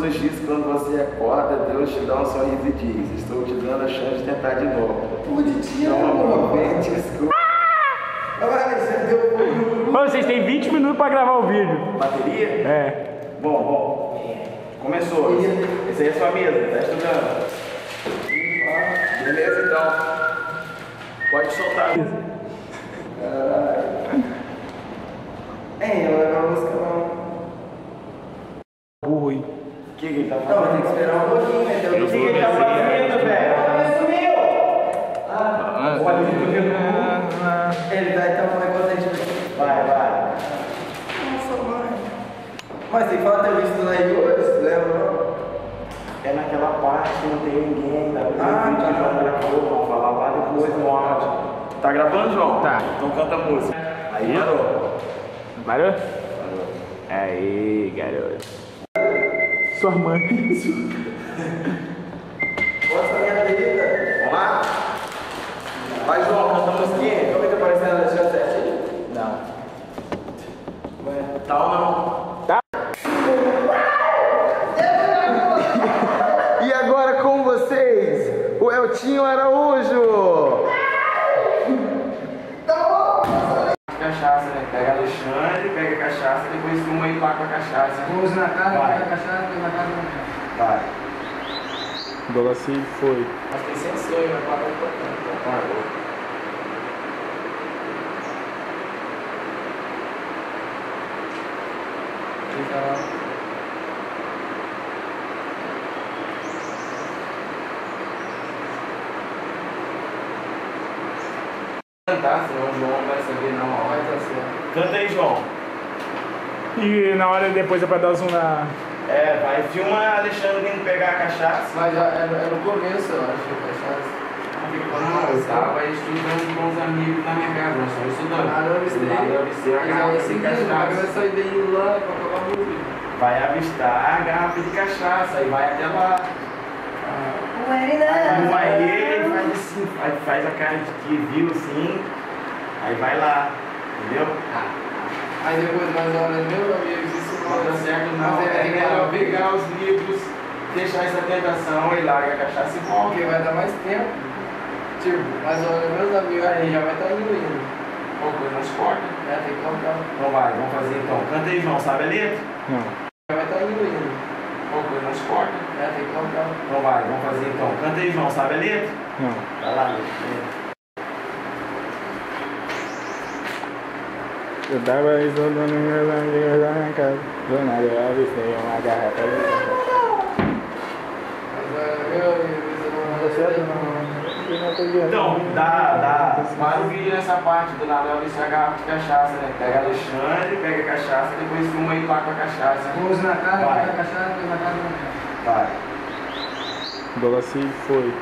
número X, quando você acorda, Deus te dá um sorriso e diz: estou te dando a chance de tentar de novo. Bonitinho, Desculpa. Vocês têm 20 minutos pra gravar o vídeo. Bateria? É. Bom. Começou. Essa aí é a sua mesa, tá estudando. Beleza, então. Pode soltar. Eu levo a música não. Burro aí. O que ele tá Não, fazendo? tem que esperar um pouquinho, né? O que ele tá fazendo, velho? Ele tá então com o negócio aí de... Vai. Nossa, mãe. Mas tem que falar até visto na Iores, lembra? É naquela parte que não tem ninguém, tá? Tá. Vamos falar lá depois no áudio. Tá gravando, João? Tá. Então canta a música. Aí, parou. Parou? Aí, garoto. Sua mãe. Bota a minha vida. Vamos lá? Vai, João, canta a musiquinha. Como é que apareceu na deixa certinho? Não. Tá ou não? Tá. E agora com vocês, o Eltinho Araújo. Cachaça, né? Pega Alexandre, pega a cachaça, depois fuma aí lá com a cachaça. Vamos na casa, Vai. pega a cachaça, pega na casa. Vai. Dolaci foi. Mas tem sensor, vai parar um pouquinho. Parou. Fica lá. Cantar, senão o João não vai saber não. Vai tá certo. Canta aí, João. E na hora depois é pra dar zoom na... É, vai, filma Alexandre indo pegar a cachaça. Mas já é no começo, eu acho, a cachaça. Não, eu tava estudando com os amigos na minha casa, nós estamos estudando. Ah, não avistei. Lá eu avistei a Mas garrafa é de seguinte, vai cachaça. sair daí lá pra acabar a música. Vai avistar a garrafa de cachaça e vai até lá. Arruma ele, faz assim, faz a cara de que viu assim, aí vai lá, entendeu? Aí depois mais horas, meus amigos, isso Não dá certo não, Mas é melhor pegar os livros, deixar essa tentação e larga a cachaça e volta. Porque vai dar mais tempo. Tipo, mais horas, meus amigos, aí já vai estar indo. Pô, coisa não esporte. Tem que colocar. Então vai, vamos fazer então. Canta aí, João, sabe a letra? Não. Já vai estar indo. Pô, coisa não esporte. Tem que colocar. Então vai, vamos fazer então. Canta aí, João, sabe a letra? Não. Vai lá, letra. Eu tava estudando meus amigos lá na casa. Do nada eu avistei uma garrafa de cachaça. Mas meu amigo, isso não Tá certo? Não. Então, para o vídeo nessa parte do nada, eu a garrafa de cachaça, né? Pega Alexandre, pega a cachaça, depois filma aí lá com a cachaça. Vamos na casa, Vai. pega a cachaça, pega na casa. Vai. Dolaci foi.